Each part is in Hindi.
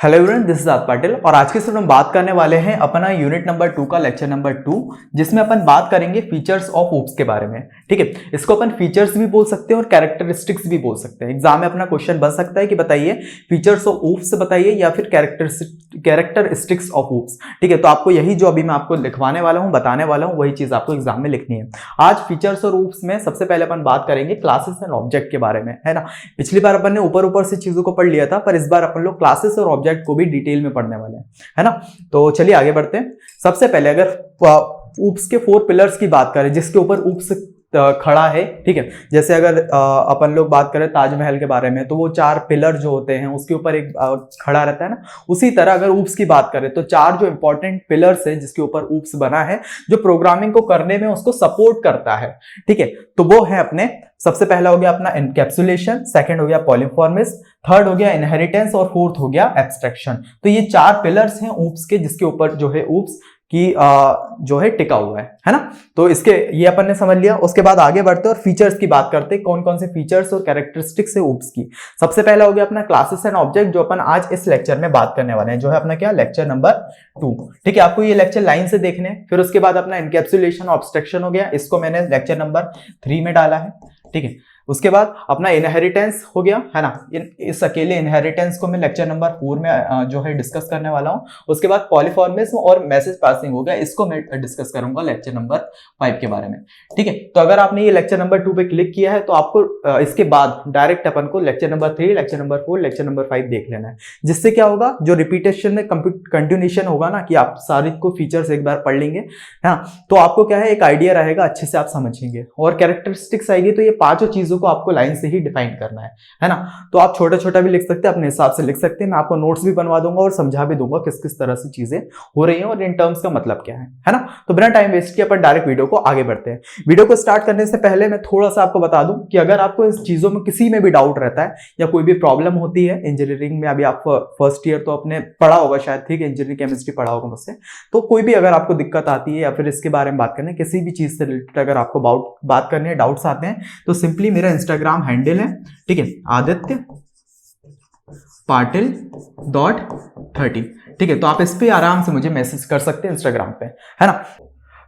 हेलो एवरीवन, दिस इज आद पाटिल और आज के समय हम बात करने वाले हैं अपना यूनिट नंबर 2 का लेक्चर नंबर 2, जिसमें अपन बात करेंगे फीचर्स ऑफ ऊप्स के बारे में। ठीक है, इसको अपन फीचर्स भी बोल सकते हैं और कैरेक्टरिस्टिक्स भी बोल सकते हैं। एग्जाम में अपना क्वेश्चन बन सकता है कि बताइए फीचर्स ऑफ ऊप्स बताइए या फिर कैरेक्टरिस्टिक्स ऑफ ऊप्स। ठीक है, तो आपको यही जो अभी मैं आपको लिखवाने वाला हूँ, बताने वाला हूँ, वही चीज आपको एग्जाम में लिखनी है। आज फीचर्स और ऊप्स में सबसे पहले अपन बात करेंगे क्लासेस एंड ऑब्जेक्ट के बारे में, है ना। पिछली बार अपन ने ऊपर से चीजों को पढ़ लिया था, पर इस बार अपन लोग क्लासेस और ऑब्जेक्ट को भी डिटेल में पढ़ने वाले हैं, है ना। तो चलिए आगे बढ़ते हैं। सबसे पहले अगर ऊप्स के 4 पिलर्स की बात करें जिसके ऊपर ऊप्स खड़ा है, ठीक है, जैसे अगर अपन लोग बात करें ताजमहल के बारे में तो वो 4 पिलर जो होते हैं उसके ऊपर एक खड़ा रहता है ना। उसी तरह अगर ऊप्स की बात करें तो 4 जो इंपॉर्टेंट पिलर्स है जिसके ऊपर ऊप्स बना है, जो प्रोग्रामिंग को करने में उसको सपोर्ट करता है, ठीक है, तो वो है अपने सबसे पहला हो गया अपना एनकैप्सुलेशन, सेकंड हो गया पॉलीमॉर्फिज्म, थर्ड हो गया इनहेरिटेंस और फोर्थ हो गया एब्स्ट्रैक्शन। तो ये 4 पिलर्स हैं ऊप्स के जिसके ऊपर जो है ऊप्स की जो है टिका हुआ है ना। तो इसके ये अपन ने समझ लिया। उसके बाद आगे बढ़ते और फीचर्स की बात करते हैं, कौन कौन से फीचर्स और कैरेक्टरिस्टिक्स है ऊप्स की। सबसे पहला हो गया अपना क्लासेस एंड ऑब्जेक्ट, जो अपन आज इस लेक्चर में बात करने वाले हैं, जो है अपना क्या लेक्चर नंबर 2। ठीक है, आपको ये लेक्चर लाइन से देखने हैं। फिर उसके बाद अपना एनकैप्सुलेशन ऑब्स्ट्रक्शन हो गया, इसको मैंने लेक्चर नंबर 3 में डाला है, ठीक है। उसके बाद अपना इनहेरिटेंस हो गया, है ना। इस अकेले इनहेरिटेंस को मैं लेक्चर नंबर 4 में जो है डिस्कस करने वाला हूं। उसके बाद पॉलीमॉर्फिज्म और मैसेज पासिंग हो गया, इसको मैं डिस्कस करूंगा लेक्चर नंबर 5 के बारे में, ठीक है। तो अगर आपने ये लेक्चर नंबर 2 पे क्लिक किया है तो आपको इसके बाद डायरेक्ट अपन को lecture number 3, lecture number 4, lecture number 5 देख लेना है। जिससे क्या होगा, जो रिपीटेशन में कंटिन्यूशन होगा ना, कि आप सारे को फीचर्स एक बार पढ़ लेंगे, हाँ, तो आपको क्या है एक आइडिया रहेगा, अच्छे से आप समझेंगे। और कैरेक्टरिस्टिक्स आएगी तो ये 5 चीजों को आपको लाइन से ही डिफाइन करना है ना। तो आप छोटा छोटा भी लिख सकते हैं, अपने हिसाब से लिख सकते हैं। मैं आपको नोट्स भी बनवा दूंगा और समझा भी दूंगा किस किस तरह से चीजें हो रही हैं और इन टर्म्स का मतलब क्या है ना। तो बिना टाइम वेस्ट किए अपन डायरेक्ट वीडियो को आगे बढ़ते हैं। वीडियो को स्टार्ट करने से पहले मैं थोड़ा सा आपको बता दूं कि अगर आपको इस चीजों में किसी में भी डाउट रहता है या कोई भी प्रॉब्लम होती है इंजीनियरिंग में, अभी आप फर्स्ट ईयर तो आपने पढ़ा होगा शायद, ठीक है, इंजीनियरिंग केमिस्ट्री पढ़ा होगा मुझसे, तो कोई भी अगर आपको दिक्कत आती है या फिर इसके बारे में बात करनी है, किसी भी चीज से रिलेटेड अगर आपको बात करनी है, डाउट्स आते हैं, तो सिंपली मेरा इंस्टाग्राम हैंडल है, ठीक है, आदित्य पाटिल .30, ठीक है। तो आप इस पे आराम से मुझे मैसेज कर सकते हैं इंस्टाग्राम पे, है ना।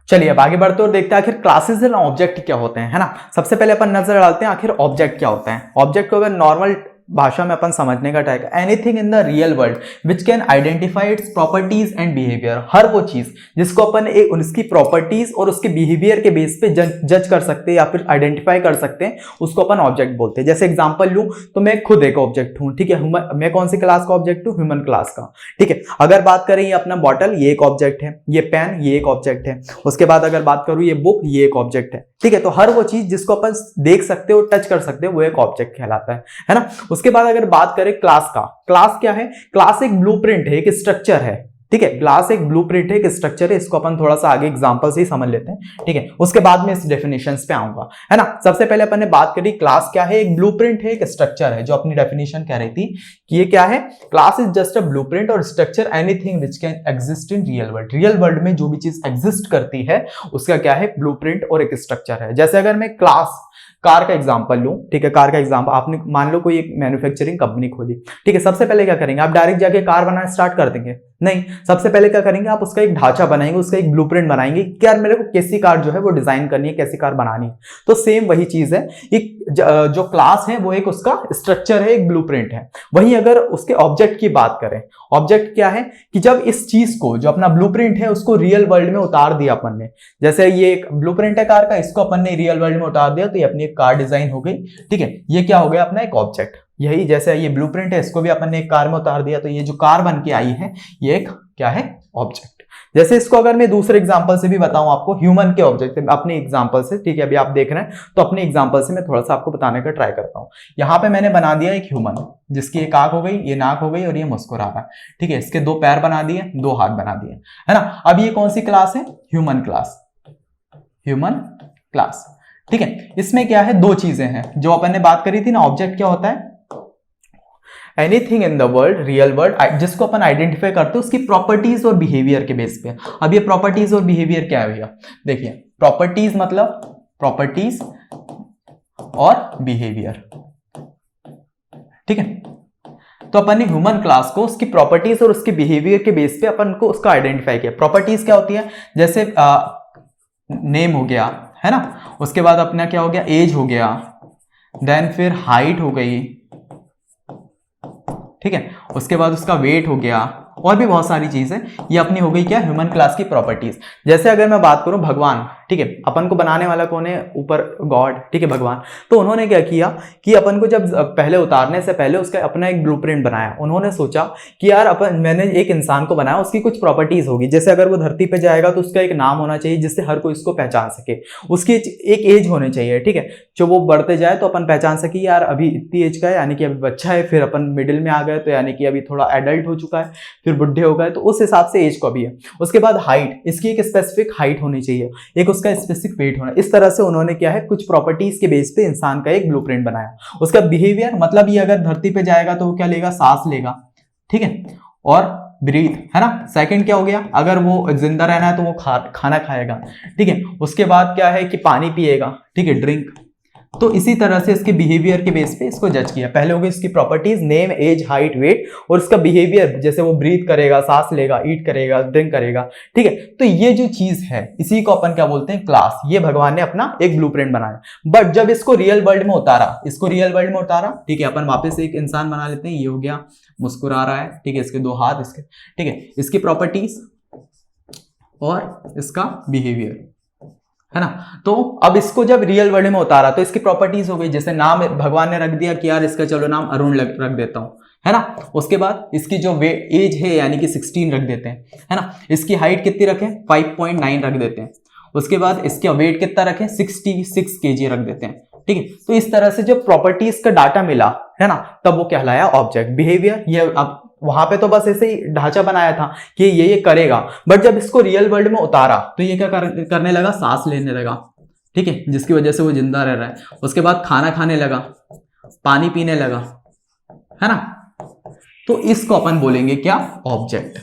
चलिए अब आगे बढ़ते और देखते हैं आखिर क्लासेस एंड ऑब्जेक्ट क्या होते हैं, है ना। सबसे पहले अपन नजर डालते हैं आखिर ऑब्जेक्ट क्या होता है। ऑब्जेक्ट को अगर नॉर्मल भाषा में अपन समझने का ट्राई करें, anything in the real world which can identify its properties and behaviour. हर वो चीज जिसको अपन उसकी प्रॉपर्टीज और उसके बिहेवियर के बेस पे जज कर सकते हैं या फिर आइडेंटिफाई कर सकते हैं, उसको अपन ऑब्जेक्ट बोलते हैं। जैसे एग्जांपल लूं तो मैं खुद एक ऑब्जेक्ट हूं, ठीक है। मैं कौन सी क्लास का ऑब्जेक्ट हूं? ह्यूमन क्लास का, ठीक है। अगर बात करें ये अपना बॉटल, ये एक ऑब्जेक्ट है, ये पेन, ये एक ऑब्जेक्ट है। उसके बाद अगर बात करूं ये बुक, ये एक ऑब्जेक्ट है, ठीक है। तो हर वो चीज जिसको अपन देख सकते हो, टच कर सकते हो, वो एक ऑब्जेक्ट कहलाता है ना। उसके बाद अगर बात करें क्लास का, क्लास क्या है? क्लास एक ब्लूप्रिंट है, एक स्ट्रक्चर है, ठीक है। क्लास एक ब्लूप्रिंट है, एक स्ट्रक्चर है। इसको अपन थोड़ा सा आगे एग्जांपल से ही समझ लेते हैं, ठीक है। उसके बाद में इस डेफिनेशंस पे आऊंगा, है ना। सबसे पहले अपन ने बात करी क्लास क्या है, एक ब्लूप्रिंट है, एक स्ट्रक्चर है। जो अपनी डेफिनेशन कह रही थी कि ये क्या है, class is just a blueprint or structure anything which can exist in real world. Real world में जो भी चीज एग्जिस्ट करती है उसका क्या है, ब्लूप्रिंट और एक स्ट्रक्चर है। जैसे अगर मैं क्लास कार का एग्जांपल लूं, ठीक है, कार का एग्जांपल आपने मान लो कोई एक मैन्युफैक्चरिंग कंपनी खोली, ठीक है। सबसे पहले क्या करेंगे आप? डायरेक्ट जाके कार बनाना स्टार्ट कर देंगे? नहीं, सबसे पहले क्या करेंगे आप? उसका एक ढांचा बनाएंगे, उसका एक ब्लूप्रिंट बनाएंगे कि यार मेरे को कैसी कार जो है वो डिजाइन करनी है, कैसी कार बनानी है। तो सेम वही चीज है, एक जो क्लास है वो एक उसका स्ट्रक्चर है, एक ब्लूप्रिंट है। वहीं अगर उसके ऑब्जेक्ट की बात करें, ऑब्जेक्ट क्या है कि जब इस चीज को, जो अपना ब्लूप्रिंट है, उसको रियल वर्ल्ड में उतार दिया अपन ने। जैसे ये एक ब्लूप्रिंट है कार का, इसको अपन ने रियल वर्ल्ड में उतार दिया तो ये अपनी एक कार डिजाइन हो गई, ठीक है। ये क्या हो गया अपना एक ऑब्जेक्ट। यही जैसे ये ब्लूप्रिंट है, इसको भी अपन ने एक कार में उतार दिया तो ये जो कार बन के आई है ये एक क्या है, ऑब्जेक्ट। जैसे इसको अगर मैं दूसरे एग्जांपल से भी बताऊं आपको, ह्यूमन के ऑब्जेक्ट अपने एग्जांपल से, ठीक है, अभी आप देख रहे हैं तो अपने एग्जांपल से मैं थोड़ा सा आपको बताने का ट्राई करता हूं। यहां पे मैंने बना दिया एक ह्यूमन, जिसकी एक आंख हो गई, ये नाक हो गई और ये मुस्कुरा रहा है, ठीक है। इसके 2 पैर बना दिए, 2 हाथ बना दिए, है ना। अब ये कौन सी क्लास है? ह्यूमन क्लास, ह्यूमन क्लास, ठीक है। इसमें क्या है, 2 चीजें हैं जो अपन ने बात करी थी ना। ऑब्जेक्ट क्या होता है? Anything in the world, real world, जिसको अपन आइडेंटिफाई करते हैं उसकी प्रॉपर्टीज और बिहेवियर के बेस पे। अब ये प्रॉपर्टीज और बिहेवियर क्या है भैया? देखिए, प्रॉपर्टीज मतलब प्रॉपर्टीज और बिहेवियर, ठीक है। तो अपन ने ह्यूमन क्लास को उसकी प्रॉपर्टीज और उसके बिहेवियर के बेस पे अपन को उसका आइडेंटिफाई किया। प्रॉपर्टीज क्या होती है, जैसे नेम हो गया, है ना, उसके बाद अपना क्या हो गया, एज हो गया, देन फिर हाइट हो गई, ठीक है, उसके बाद उसका वेट हो गया, और भी बहुत सारी चीजें, ये अपनी हो गई क्या, ह्यूमन क्लास की प्रॉपर्टीज। जैसे अगर मैं बात करूं भगवान, ठीक है, अपन को बनाने वाला कौन है, ऊपर गॉड, ठीक है, भगवान। तो उन्होंने क्या किया कि अपन को जब पहले उतारने से पहले उसका अपना एक ब्लूप्रिंट बनाया। उन्होंने सोचा कि यार अपन, मैंने एक इंसान को बनाया, उसकी कुछ प्रॉपर्टीज होगी, जैसे अगर वो धरती पे जाएगा तो उसका एक नाम होना चाहिए जिससे हर कोई उसको पहचान सके, उसकी एक एज होनी चाहिए, ठीक है, जो वो बढ़ते जाए तो अपन पहचान सके यार अभी इतनी एज का है, यानी कि अभी बच्चा है, फिर अपन मिडिल में आ गए तो यानी कि अभी थोड़ा एडल्ट हो चुका है, फिर बुढ़े हो गए, तो उस हिसाब से एज को भी है। उसके बाद हाइट, इसकी एक स्पेसिफिक हाइट होनी चाहिए, एक उसका स्पेसिफिक वेट होना। इस तरह से उन्होंने क्या है, कुछ प्रॉपर्टीज के बेस पे इंसान का एक ब्लूप्रिंट बनाया। उसका बिहेवियर, मतलब ये अगर धरती पे जाएगा तो वो क्या लेगा, सांस लेगा, ठीक है, और ब्रीथ, है ना। सेकंड क्या हो गया, अगर वो जिंदा रहना है तो वो खाना खाएगा, ठीक है। उसके बाद क्या है कि पानी पिएगा, ठीक है, ड्रिंक। तो इसी तरह से इसके बिहेवियर के बेस पे इसको जज किया। पहले हो गई इसकी properties, name, age, height, weight, और इसका बिहेवियर, जैसे वो ब्रीथ करेगा, सांस लेगा, ईट करेगा, ड्रिंक करेगा, ठीक है। तो ये जो चीज है इसी को अपन क्या बोलते हैं, क्लास। ये भगवान ने अपना एक ब्लूप्रिंट बनाया। बट जब इसको रियल वर्ल्ड में उतारा, ठीक है, अपन वापस एक इंसान बना लेते हैं। ये हो गया, मुस्कुरा रहा है, ठीक है, इसके दो हाथ, इसके, ठीक है, इसकी प्रॉपर्टीज और इसका बिहेवियर, है ना। तो अब इसको जब रियल वर्ल्ड में उतारा तो इसकी प्रॉपर्टीज हो गई, जैसे नाम भगवान ने रख दिया कि यार इसका चलो नाम अरुण रख देता हूं, है ना। उसके बाद इसकी जो एज है यानी कि 16 रख देते हैं, है ना। इसकी हाइट कितनी रखें, 5.9 रख देते हैं। उसके बाद इसका वेट कितना रखें, 66 kg रख देते हैं, ठीक है। तो इस तरह से जब प्रॉपर्टीज का डाटा मिला, है ना, तब वो कहलाया ऑब्जेक्ट। बिहेवियर, ये अब वहां पे तो बस ऐसे ही ढांचा बनाया था कि ये करेगा, बट जब इसको रियल वर्ल्ड में उतारा तो ये क्या करने लगा, सांस लेने लगा, ठीक है, जिसकी वजह से वो जिंदा रह रहा है। उसके बाद खाना खाने लगा, पानी पीने लगा, है ना। तो इसको अपन बोलेंगे क्या, ऑब्जेक्ट।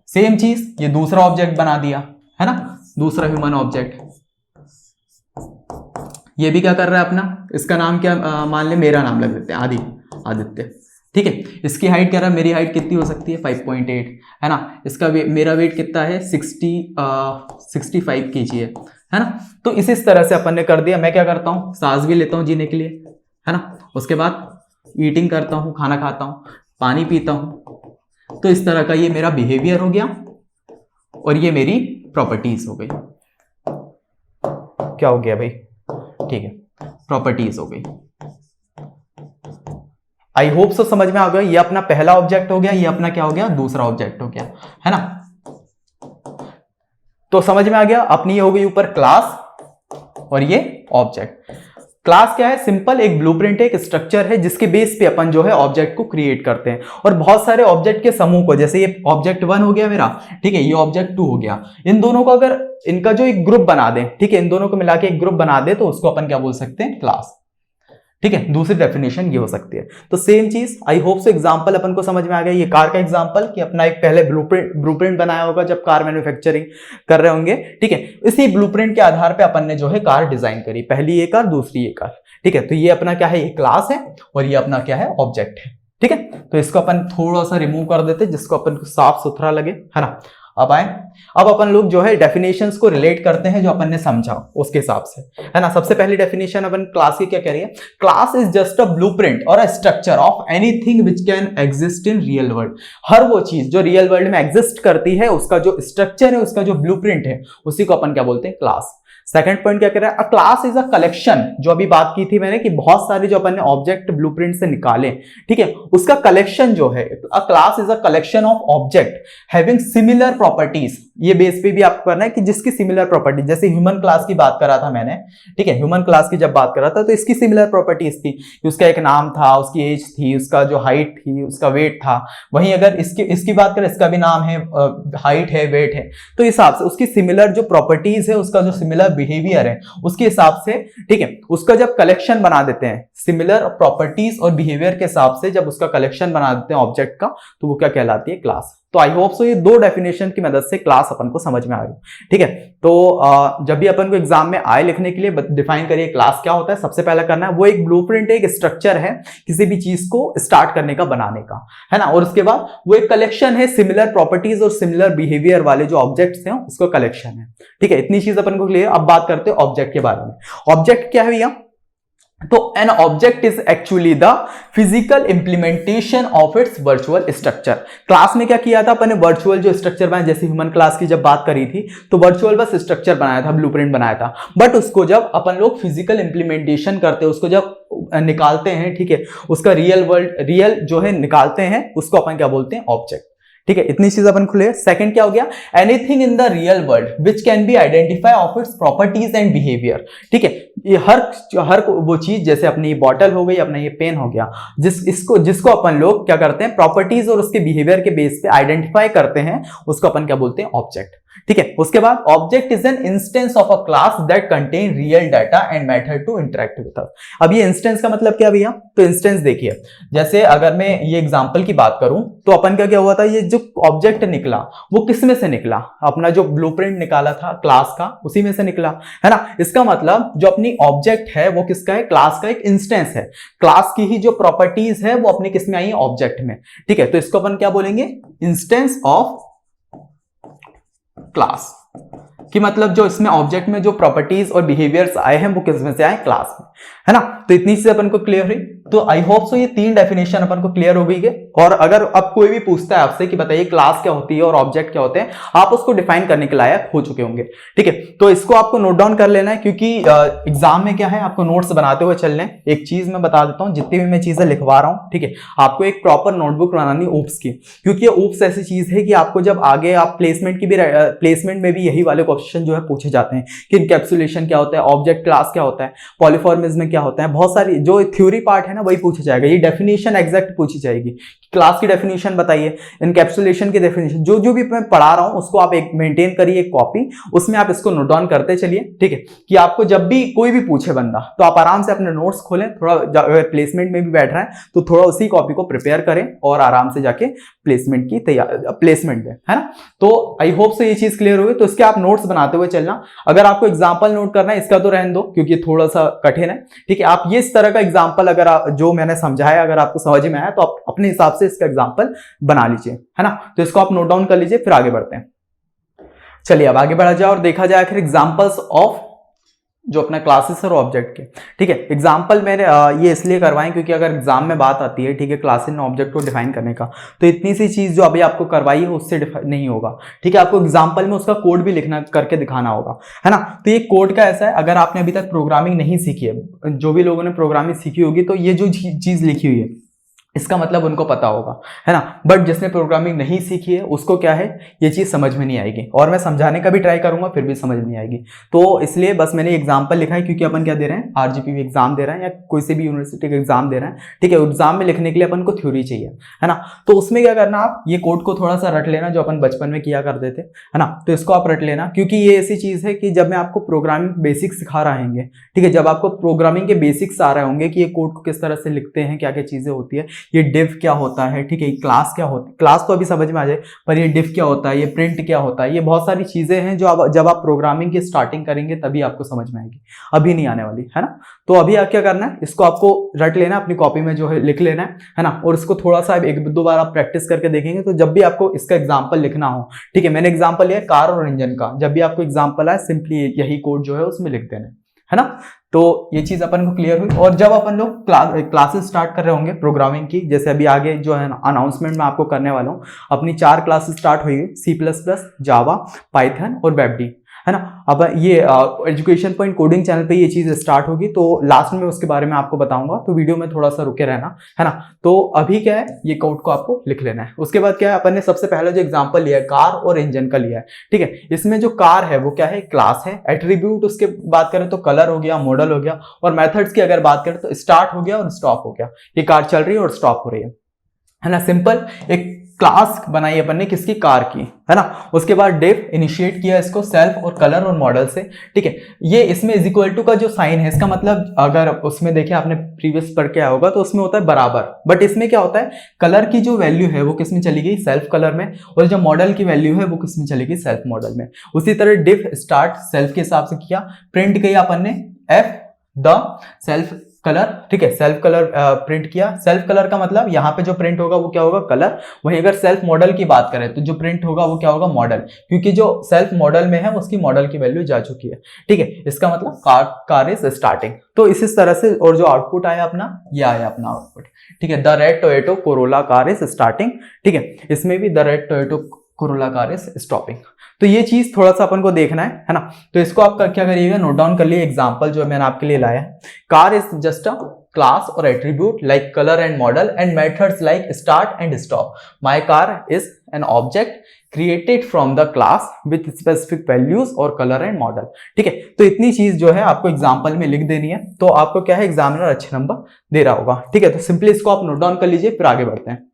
सेम चीज ये दूसरा ऑब्जेक्ट बना दिया, है ना, दूसरा ह्यूमन ऑब्जेक्ट। ये भी क्या कर रहा है अपना, इसका नाम क्या मान ले, मेरा नाम लग देते हैं, आदित्य, ठीक है। इसकी हाइट क्या रहा है, मेरी हाइट कितनी हो सकती है, 5.8, है ना। इसका मेरा वेट कितना है, 65 kg है ना। तो इस तरह से अपन ने कर दिया। मैं क्या करता हूँ, सांस भी लेता हूँ जीने के लिए, है ना। उसके बाद ईटिंग करता हूँ, खाना खाता हूँ, पानी पीता हूँ। तो इस तरह का ये मेरा बिहेवियर हो गया और ये मेरी प्रॉपर्टीज हो गई। क्या हो गया भाई, ठीक है, प्रॉपर्टीज हो गई। आई होप सो समझ में आ गया। ये अपना पहला ऑब्जेक्ट हो गया, ये अपना क्या हो गया, दूसरा ऑब्जेक्ट हो गया, है ना। तो समझ में आ गया, अपनी ये हो गई ऊपर क्लास और ये ऑब्जेक्ट। क्लास क्या है, सिंपल एक ब्लूप्रिंट है, एक स्ट्रक्चर है जिसके बेस पे अपन जो है ऑब्जेक्ट को क्रिएट करते हैं। और बहुत सारे ऑब्जेक्ट के समूह को, जैसे ये ऑब्जेक्ट 1 हो गया मेरा, ठीक है, ये ऑब्जेक्ट 2 हो गया, इन दोनों को अगर इनका जो एक ग्रुप बना दें, ठीक है, इन दोनों को मिला के एक ग्रुप बना दे तो उसको अपन क्या बोल सकते हैं, क्लास, ठीक है। दूसरी डेफिनेशन ये हो सकती है। तो सेम चीज, आई होप सो एग्जांपल अपन को समझ में आ गया। ये कार का एग्जांपल कि अपना एक पहले ब्लूप्रिंट बनाया होगा जब कार मैन्युफैक्चरिंग कर रहे होंगे, ठीक है। इसी ब्लूप्रिंट के आधार पे अपन ने जो है कार डिजाइन करी, पहली ये कार, दूसरी ये कार, ठीक है। तो ये अपना क्या है, ये क्लास है और ये अपना क्या है, ऑब्जेक्ट है, ठीक है। तो इसको अपन थोड़ा सा रिमूव कर देते जिसको अपन को साफ सुथरा लगे, है ना। अब अपन लोग जो है डेफिनेशंस को रिलेट करते हैं जो अपन ने समझा उसके हिसाब से, है ना। सबसे पहली डेफिनेशन अपन क्लास की क्या कह रही है, class is just a blueprint or a structure of anything which can exist in real world. हर वो चीज जो रियल वर्ल्ड में एग्जिस्ट करती है उसका जो स्ट्रक्चर है, उसका जो ब्लूप्रिंट है, उसी को अपन क्या बोलते हैं, क्लास। सेकंड पॉइंट क्या कह रहा है, अ क्लास इज अ कलेक्शन, जो अभी बात की थी मैंने कि बहुत सारे जो अपन ने ऑब्जेक्ट ब्लूप्रिंट से निकाले, ठीक है, उसका कलेक्शन जो है, अ class is a collection of object having similar properties. ये बेस पे भी आपको करना है कि जिसकी सिमिलर प्रॉपर्टी, जैसे ह्यूमन क्लास की बात करा था मैंने, ठीक है, ह्यूमन क्लास की जब बात करा था तो इसकी सिमिलर प्रॉपर्टीज थी कि उसका एक नाम था, उसकी एज थी, उसका जो हाइट थी, उसका वेट था। वहीं अगर इसकी बात करें, इसका भी नाम है, हाइट है, वेट है, तो इस हिसाब से उसकी सिमिलर जो प्रॉपर्टीज है, उसका जो सिमिलर बिहेवियर है, उसके हिसाब से, ठीक है, उसका जब कलेक्शन बना देते हैं सिमिलर प्रॉपर्टीज और बिहेवियर के हिसाब से, जब उसका कलेक्शन बना देते हैं ऑब्जेक्ट का, तो वो क्या कहलाती है, क्लास। तो आई होप सो ये दो डेफिनेशन की मदद से क्लास अपन को समझ में आ रही, ठीक है। तो जब भी अपन को एग्जाम में आए लिखने के लिए डिफाइन करिए क्लास क्या होता है, सबसे पहला करना है वो एक ब्लूप्रिंट, एक स्ट्रक्चर है किसी भी चीज को स्टार्ट करने का, बनाने का, है ना। और उसके बाद वो एक कलेक्शन है सिमिलर प्रॉपर्टीज और सिमिलर बिहेवियर वाले जो ऑब्जेक्ट्स हैं उसको कलेक्शन है, ठीक है। इतनी चीज अपन को क्लियर। अब बात करते हैं ऑब्जेक्ट के बारे में। ऑब्जेक्ट क्या है भैया? तो an object is actually the physical implementation of its virtual structure. Class में क्या किया था अपन ने? वर्चुअल जो स्ट्रक्चर बनाया, जैसे ह्यूमन क्लास की जब बात करी थी तो वर्चुअल बस स्ट्रक्चर बनाया था, ब्लूप्रिंट बनाया था। बट उसको जब अपन लोग फिजिकल इंप्लीमेंटेशन करते हैं, उसको जब निकालते हैं, ठीक है, उसका रियल जो है निकालते हैं, उसको अपन क्या बोलते हैं? ऑब्जेक्ट, ठीक है। इतनी चीज अपन खुले। सेकंड क्या हो गया? Anything in the real world which can be identify of its properties and behaviour, ठीक है। ये हर वो चीज, जैसे अपनी ये बॉटल हो गई, अपना ये पेन हो गया, जिसको अपन लोग क्या करते हैं? प्रॉपर्टीज और उसके बिहेवियर के बेस पे आइडेंटिफाई करते हैं, उसको अपन क्या बोलते हैं? ऑब्जेक्ट, ठीक है। उसके बाद object is an instance of a class that contain real data and method to interact with us. अब ये इंस्टेंस का मतलब क्या भैया? तो इंस्टेंस देखिए, जैसे अगर मैं ये एग्जांपल की बात करूं तो अपन का क्या हुआ था? ये जो ऑब्जेक्ट निकला वो किस में से निकला? अपना जो ब्लूप्रिंट निकाला था क्लास का, उसी में से निकला, है ना। इसका मतलब जो अपनी ऑब्जेक्ट है वो किसका है? क्लास का एक इंस्टेंस है। क्लास की ही जो प्रॉपर्टीज है वो अपने किस में आई है? ऑब्जेक्ट में, ठीक है। तो इसको अपन क्या बोलेंगे? इंस्टेंस ऑफ क्लास, कि मतलब जो इसमें ऑब्जेक्ट में जो प्रॉपर्टीज और बिहेवियर्स आए हैं वो किस में से आए? क्लास में, है ना। तो इतनी चीजें अपन को क्लियर हुई। तो आई होप सो ये तीन डेफिनेशन अपन को क्लियर हो गई है। और अगर अब कोई भी पूछता है आपसे कि बताइए क्लास क्या होती है और ऑब्जेक्ट क्या होते हैं, आप उसको डिफाइन करने के लायक हो चुके होंगे, ठीक है। तो इसको आपको नोट डाउन कर लेना है, क्योंकि एग्जाम में क्या है, आपको नोट्स बनाते हुए चलने। एक चीज मैं बता देता हूं, जितनी भी मैं चीजें लिखवा रहा हूं, ठीक है, आपको एक प्रॉपर नोटबुक बनानी ऊप्स की, क्योंकि ये ऊप्स ऐसी चीज है कि आपको जब आगे आप प्लेसमेंट में भी यही वाले क्वेश्चन जो है पूछे जाते हैं कि इनकैप्सुलेशन क्या होता है, ऑब्जेक्ट क्लास क्या होता है, पॉलीफॉर्मिज्म क्या होता है, बहुत सारी जो थ्योरी पार्ट है ना वही पूछा जाएगा। ये डेफिनेशन एग्जैक्ट पूछी जाएगी, क्लास की डेफिनेशन बताइए, इनकैप्सुलेशन की डेफिनेशन, जो भी मैं पढ़ा रहा हूं उसको आप एक मेंटेन करिए, एक कॉपी, उसमें आप इसको नोट डाउन करते चलिए, ठीक है, कि आपको जब भी कोई भी पूछे बंदा तो आप आराम से अपने नोट्स खोलें। थोड़ा अगर प्लेसमेंट में भी बैठ रहा है तो थोड़ा उसी कॉपी को प्रिपेयर करें और आराम से जाके प्लेसमेंट की प्लेसमेंट में, है ना। तो आई होप से ये चीज क्लियर होगी। तो इसके आप नोट्स बनाते हुए चलना। अगर आपको एग्जाम्पल नोट करना है, इसका तो रहने दो क्योंकि थोड़ा सा कठिन है, ठीक है। आप ये इस तरह का एग्जाम्पल अगर जो मैंने समझाया अगर आपको समझ में आया तो आप अपने हिसाब से इसका एग्जाम्पल बना लीजिए, है ना। तो इसको आप नोट डाउन कर लीजिए, फिर आगे बढ़ते हैं। चलिए अब आगे बढ़ा जाए और देखा जाए आखिर एग्जाम्पल्स ऑफ जो अपना क्लासेस और ऑब्जेक्ट के, ठीक है। एग्जाम्पल मैंने ये इसलिए करवाएं क्योंकि अगर एग्जाम में बात आती है, ठीक है, क्लासेस और ऑब्जेक्ट को डिफाइन करने का, तो इतनी सी चीज जो अभी आपको करवाई है उससे नहीं होगा, ठीक है। आपको एग्जाम्पल में उसका कोड भी लिखना करके दिखाना होगा, है ना। तो ये कोड का ऐसा है, अगर आपने अभी तक प्रोग्रामिंग नहीं सीखी है, जो भी लोगों ने प्रोग्रामिंग सीखी होगी तो ये जो चीज लिखी हुई है इसका मतलब उनको पता होगा, है ना। बट जिसने प्रोग्रामिंग नहीं सीखी है उसको क्या है, ये चीज समझ में नहीं आएगी, और मैं समझाने का भी ट्राई करूंगा फिर भी समझ नहीं आएगी। तो इसलिए बस मैंने एग्जांपल लिखा है, क्योंकि अपन क्या दे रहे हैं, आरजीपी एग्जाम दे रहे हैं या कोई से भी यूनिवर्सिटी का एग्जाम दे रहे हैं, ठीक है। एग्जाम में लिखने के लिए अपन को थ्योरी चाहिए, है ना। तो उसमें क्या करना, आप ये कोड को थोड़ा सा रट लेना जो अपन बचपन में किया करते थे, है ना। तो इसको आप रट लेना, क्योंकि ये ऐसी चीज है कि जब मैं आपको प्रोग्रामिंग बेसिक्स सिखा रहेंगे, ठीक है, जब आपको प्रोग्रामिंग के बेसिक्स आ रहे होंगे कि ये कोड को किस तरह से लिखते हैं, क्या क्या चीजें होती है, ये डिव क्या होता है, ठीक है, क्लास क्या होती है, क्लास तो अभी समझ में आ जाए, पर ये डिफ क्या होता है, ये प्रिंट क्या होता है, ये बहुत सारी चीजें हैं जो जब आप प्रोग्रामिंग की स्टार्टिंग करेंगे तभी आपको समझ में आएगी, अभी नहीं आने वाली, है ना। तो अभी आप क्या करना है, इसको आपको रट लेना, अपनी कॉपी में जो है लिख लेना है ना। और इसको थोड़ा सा एक दो बार आप प्रैक्टिस करके देखेंगे तो जब भी आपको इसका एग्जाम्पल लिखना हो, ठीक है, मैंने एग्जाम्पल लिया कार और इंजन का, जब भी आपको एग्जाम्पल आए सिंपली यही कोड जो है उसमें लिख देना, है ना। तो ये चीज अपन को क्लियर हुई। और जब अपन लोग क्लासेस स्टार्ट कर रहे होंगे प्रोग्रामिंग की, जैसे अभी आगे जो है अनाउंसमेंट में आपको करने वाला हूं, अपनी 4 क्लासेस स्टार्ट हुई, C++, जावा, पाइथन और वेबडी, है ना। अब ये एजुकेशन पॉइंट कोडिंग चैनल पे ये चीज स्टार्ट होगी, तो लास्ट में उसके बारे में आपको बताऊंगा, तो वीडियो में थोड़ा सा रुके रहना, है ना। तो अभी क्या है, ये कोड को आपको लिख लेना है। उसके बाद क्या है, अपन ने सबसे पहले जो एग्जांपल लिया है कार और इंजन का लिया है, ठीक है। इसमें जो कार है वो क्या है, क्लास है। एट्रीब्यूट उसके बात करें तो कलर हो गया, मॉडल हो गया, और मेथड्स की अगर बात करें तो स्टार्ट हो गया और स्टॉप हो गया। ये कार चल रही है और स्टॉप हो रही है ना। सिंपल एक क्लास बनाई अपन ने किसकी, कार की, है ना। उसके बाद डिफ इनिशिएट किया इसको सेल्फ और कलर और मॉडल से, ठीक है। ये इसमें इज इक्वल टू का जो साइन है इसका मतलब अगर उसमें देखिए आपने प्रीवियस पढ़ के आया होगा तो उसमें होता है बराबर, बट इसमें क्या होता है कलर की जो वैल्यू है वो किसमें चली गई, सेल्फ कलर में, और जो मॉडल की वैल्यू है वो किसमें चली गई, सेल्फ मॉडल में। उसी तरह डिफ स्टार्ट सेल्फ के हिसाब से किया, प्रिंट किया अपन ने एफ द सेल्फ कलर, ठीक है, सेल्फ कलर प्रिंट किया। सेल्फ कलर का मतलब यहाँ पे जो प्रिंट होगा वो क्या होगा, कलर। वहीं अगर सेल्फ मॉडल की बात करें तो जो प्रिंट होगा वो क्या होगा, मॉडल, क्योंकि जो सेल्फ मॉडल में है उसकी मॉडल की वैल्यू जा चुकी है, ठीक है। इसका मतलब कार इज स्टार्टिंग। तो इस तरह से, और जो आउटपुट आया अपना, ये आया अपना आउटपुट, ठीक है, the red Toyota Corolla car is starting, ठीक है। इसमें भी the red Toyota Corolla car is stopping. तो ये चीज थोड़ा सा अपन को देखना है ना। तो इसको आप क्या करिएगा, नोट डाउन कर लिए। एग्जांपल जो मैंने आपके लिए लाया है, car is just a class or attribute like colour and model and methods like start and stop. My car is an object created from the class with specific values or colour and model, ठीक है। तो इतनी चीज जो है आपको एग्जांपल में लिख देनी है, तो आपको क्या है, एग्जामिनर अच्छे नंबर दे रहा होगा, ठीक है। तो सिंपली इसको आप नोट डाउन कर लीजिए, फिर आगे बढ़ते हैं।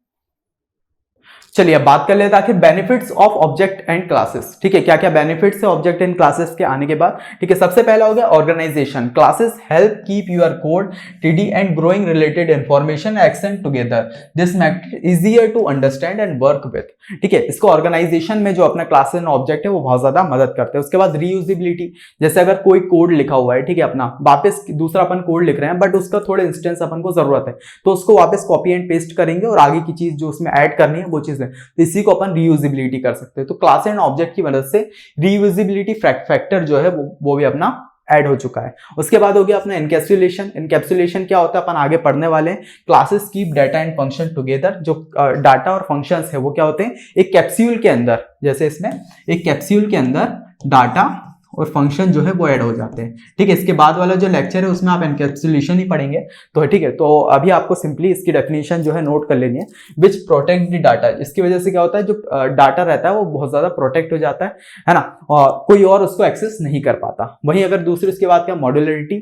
चलिए अब बात कर लेते हैं आखिर benefits of object and classes, ठीक है। क्या क्या बेनिफिट्स है ऑब्जेक्ट एंड क्लासेस के आने के बाद, ठीक है। सबसे पहला हो गया organisation. Classes help keep your code tidy and growing related information action together, this make it easier to understand and work with, ठीक है। इसको ऑर्गेनाइजेशन में जो अपना क्लासेस एंड ऑब्जेक्ट है वो बहुत ज्यादा मदद करते हैं। उसके बाद रीयूजेबिलिटी, जैसे अगर कोई कोड लिखा हुआ है, ठीक है, अपना वापस दूसरा अपन कोड लिख रहे हैं बट उसका थोड़े इंस्टेंस अपन को जरूरत है, तो उसको वापस कॉपी एंड पेस्ट करेंगे और आगे की चीज जो उसमें ऐड करनी है वो चीज, तो इसी को अपन रीयूजेबिलिटी कर सकते हैं। तो क्लास एंड ऑब्जेक्ट की मदद से रीयूजेबिलिटी फैक्टर जो है वो भी अपना ऐड हो चुका है। उसके बाद हो गया अपना एनकैप्सुलेशन। एनकैप्सुलेशन क्या होता है अपन आगे पढ़ने वाले हैं। Classes keep data and function together. जो डाटा और फंक्शंस है वो क्या होते हैं, एक कैप्सूल के अंदर, जैसे इसमें एक कैप्सूल के अंदर डाटा और फंक्शन जो है वो ऐड हो जाते हैं, ठीक है। इसके बाद वाला जो लेक्चर है उसमें आप एनकैप्सुलेशन ही पढ़ेंगे, तो ठीक है। तो अभी आपको सिंपली इसकी डेफिनेशन जो है नोट कर लेनी है। विच प्रोटेक्ट द डाटा, इसकी वजह से क्या होता है, जो डाटा रहता है वो बहुत ज्यादा प्रोटेक्ट हो जाता है ना, और कोई और उसको एक्सेस नहीं कर पाता। वहीं अगर दूसरी उसके बाद क्या, मॉड्यूलरिटी।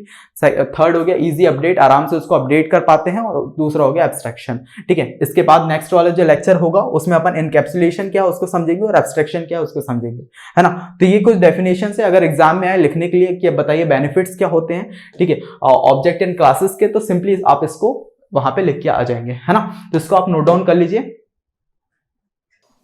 थर्ड हो गया इजी अपडेट, आराम से उसको अपडेट कर पाते हैं। और दूसरा हो गया एब्स्ट्रैक्शन, ठीक है। इसके बाद नेक्स्ट वाला जो लेक्चर होगा उसमें अपन एनकैप्सुलेशन क्या उसको समझेंगे और एब्स्ट्रैक्शन क्या उसको समझेंगे, है ना। तो ये कुछ डेफिनेशन है, अगर एग्जाम में आए लिखने के लिए कि बताइए बेनिफिट्स क्या होते हैं, ठीक है, ऑब्जेक्ट एंड क्लासेस के, तो सिंपली आप इसको वहां पे लिख के आ जाएंगे, है ना। तो इसको आप नोट डाउन कर लीजिए।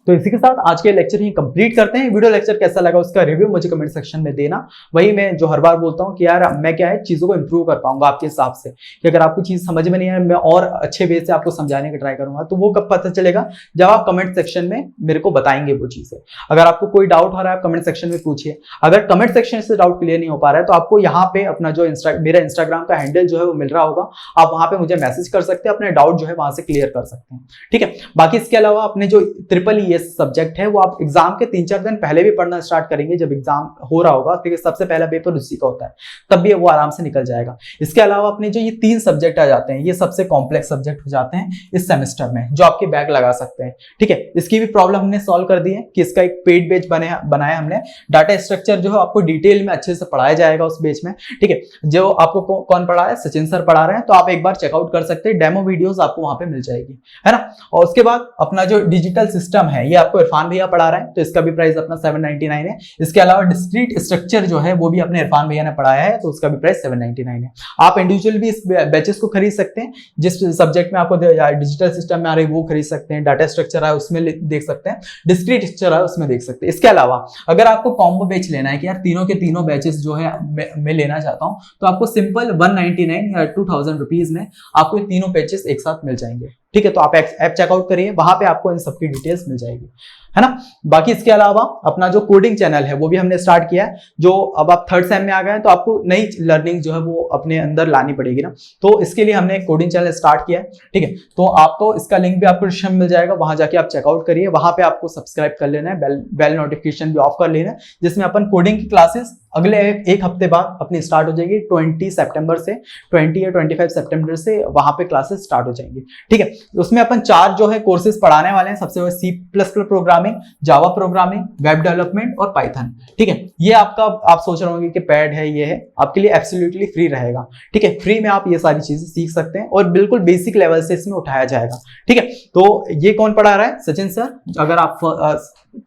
तो इसी के साथ आज के लेक्चर ही कंप्लीट करते हैं। वीडियो लेक्चर कैसा लगा उसका रिव्यू मुझे कमेंट सेक्शन में देना। वही मैं जो हर बार बोलता हूँ कि यार मैं क्या है चीजों को इंप्रूव कर पाऊंगा आपके हिसाब से, कि अगर आपको चीज समझ में नहीं है मैं और अच्छे वे से आपको समझाने का ट्राई करूंगा। तो वो कब पता चलेगा, जब आप कमेंट सेक्शन में मेरे को बताएंगे वो चीजें। अगर आपको कोई डाउट हो रहा है आप कमेंट सेक्शन में पूछिए। अगर कमेंट सेक्शन से डाउट क्लियर नहीं हो पा रहा है तो आपको यहाँ पे अपना जो मेरा इंस्टाग्राम का हैंडल जो है वो मिल रहा होगा, आप वहां पे मुझे मैसेज कर सकते हैं, अपने डाउट जो है वहां से क्लियर कर सकते हैं, ठीक है। बाकी इसके अलावा अपने जो EEE सब्जेक्ट है वो आप एग्जाम के 3-4 दिन पहले भी पढ़ना स्टार्ट करेंगे। जब एग्जाम हो रहा होगा, ठीक है, सबसे पहला पेपर उसी का होता है, तब भी वो आराम से निकल जाएगा। इसके अलावा अपने जो ये 3 सब्जेक्ट आ जाते हैं, ये सबसे कॉम्प्लेक्स सब्जेक्ट हो जाते हैं इस सेमेस्टर में, जो आपके बैक लगा सकते हैं, ठीक है। इसकी भी प्रॉब्लम हमने सॉल्व कर दी है कि इसका एक पेड बैच बनाया हमने। डाटा स्ट्रक्चर जो है आपको डिटेल में अच्छे से पढ़ाया जाएगा उस बैच में, ठीक है। जो आपको कौन पढ़ा है, सचिन सर पढ़ा रहे हैं, तो आप एक बार चेकआउट कर सकते हैं। डेमो वीडियोस आपको वहां पे मिल जाएगी, है ना। और उसके बाद अपना जो डिजिटल सिस्टम है ये आपको इरफान भैया पढ़ा रहे हैं, तो इसका भी प्राइस अपना 799 है। इसके अलावा डिस्क्रीट स्ट्रक्चर जो है वो भी अपने इरफान भैया ने पढ़ाया है, तो उसका भी प्राइस 799 है। आप इंडिविजुअल भी इस बैचेस को खरीद सकते हैं, जिस सब्जेक्ट में आपको डिजिटल सिस्टम में आ रही है वो खरीद सकते हैं, डाटा स्ट्रक्चर है उसमें देख सकते हैं, डिस्क्रीट स्ट्रक्चर है उसमें देख सकते हैं। इसके अलावा अगर आपको कॉम्बो बैच लेना है कि यार तीनों के तीनों बैचेस जो है मैं लेना चाहता हूं, तो आपको सिंपल 199 या 2000 रुपीज में आपको ये तीनों बैचेस एक साथ मिल जाएंगे, ठीक है। तो आप ऐप चेकआउट करिए, वहां पे आपको इन सबकी डिटेल्स मिल जाएगी, है ना। बाकी इसके अलावा अपना जो कोडिंग चैनल है वो भी हमने स्टार्ट किया है। जो अब आप 3rd सेम में आ गए हैं तो आपको नई लर्निंग जो है वो अपने अंदर लानी पड़ेगी ना, तो इसके लिए हमने एक कोडिंग चैनल स्टार्ट किया है, ठीक है। तो आपको इसका लिंक भी आपको डिस्क्रिप्शन में मिल जाएगा, वहां जाके आप चेकआउट करिए। वहां पे आपको सब्सक्राइब कर लेना है, बेल नोटिफिकेशन भी ऑफ कर लेना है, जिसमें अपन कोडिंग की क्लासेस अगले एक हफ्ते बाद अपनी स्टार्ट हो जाएगी 20 सितंबर से, 20 या 25 सितंबर से वहां पे क्लासेस स्टार्ट हो जाएंगी। ठीक है, उसमें अपन 4 जो है कोर्सेज पढ़ाने वाले हैं। सबसे पहले C++ programming, Java programming, web development और पाइथन। ठीक है, ये आपका आप सोच रहे होंगे कि पेड है, ये है आपके लिए एब्सोल्युटली फ्री रहेगा। ठीक है, फ्री में आप ये सारी चीजें सीख सकते हैं और बिल्कुल बेसिक लेवल से इसमें उठाया जाएगा। ठीक है, तो ये कौन पढ़ा रहा है? सचिन सर। अगर आप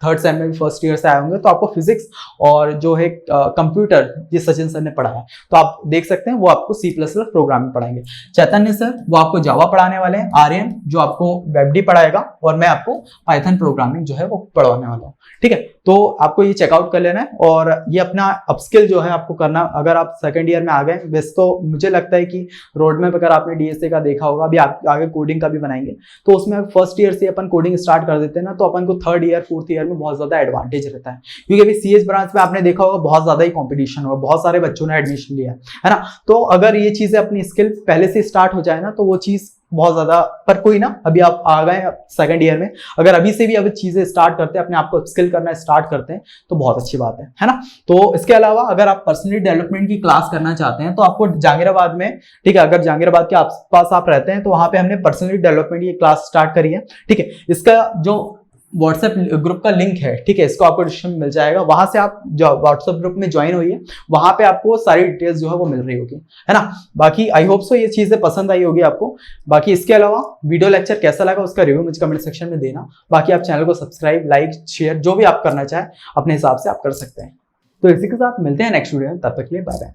थर्ड सेम में फर्स्ट ईयर से आए होंगे तो आपको फिजिक्स और जो है कंप्यूटर ये सचिन सर ने पढ़ाया है, तो आप देख सकते हैं वो आपको C++ प्रोग्रामिंग पढ़ाएंगे। चैतन्य सर वो आपको जावा पढ़ाने वाले हैं। आर्यन जो आपको वेबडी पढ़ाएगा और मैं आपको पाइथन प्रोग्रामिंग जो है वो पढ़वाने वाला हूँ। ठीक है, तो आपको ये चेकआउट कर लेना है और ये अपना अपस्किल जो है आपको करना। अगर आप सेकंड ईयर में आ गए, वैसे तो मुझे लगता है कि रोड मैप अगर आपने DSA का देखा होगा, अभी आगे कोडिंग का भी बनाएंगे, तो उसमें फर्स्ट ईयर से अपन कोडिंग स्टार्ट कर देते हैं ना, तो अपन को थर्ड ईयर फोर्थ ईयर में बहुत ज्यादा एडवांटेज रहता है, क्योंकि अभी CS ब्रांच में आपने देखा होगा बहुत ज्यादा ही कॉम्पिटिशन होगा, बहुत सारे बच्चों ने एडमिशन लिया है ना। तो अगर ये चीजें अपनी स्किल पहले से स्टार्ट हो जाए ना, तो वो चीज बहुत ज्यादा, पर कोई ना, अभी आप आ गए सेकंड ईयर में, अगर अभी से भी अब चीजें स्टार्ट करते हैं, अपने आप को स्किल करना स्टार्ट करते हैं, तो बहुत अच्छी बात है ना। तो इसके अलावा अगर आप पर्सनली डेवलपमेंट की क्लास करना चाहते हैं तो आपको जहांगीराबाद में, ठीक है, अगर जहांगीराबाद के आसपास आप रहते हैं तो वहां पे हमने पर्सनली डेवलपमेंट की क्लास स्टार्ट करी है। ठीक है, इसका जो व्हाट्सएप ग्रुप का लिंक है, ठीक है, इसको आपको डिस्क्रिप्शन में मिल जाएगा, वहां से आप जो व्हाट्सएप ग्रुप में ज्वाइन होइए, वहां पे आपको सारी डिटेल्स जो है वो मिल रही होगी, है ना। बाकी आई होप सो ये चीजें पसंद आई होगी आपको। बाकी इसके अलावा वीडियो लेक्चर कैसा लगा उसका रिव्यू मुझे कमेंट सेक्शन में देना। बाकी आप चैनल को सब्सक्राइब, लाइक, शेयर जो भी आप करना चाहें अपने हिसाब से आप कर सकते हैं। तो इसी के साथ मिलते हैं नेक्स्ट वीडियो में, तब तक के लिए बाय बाय।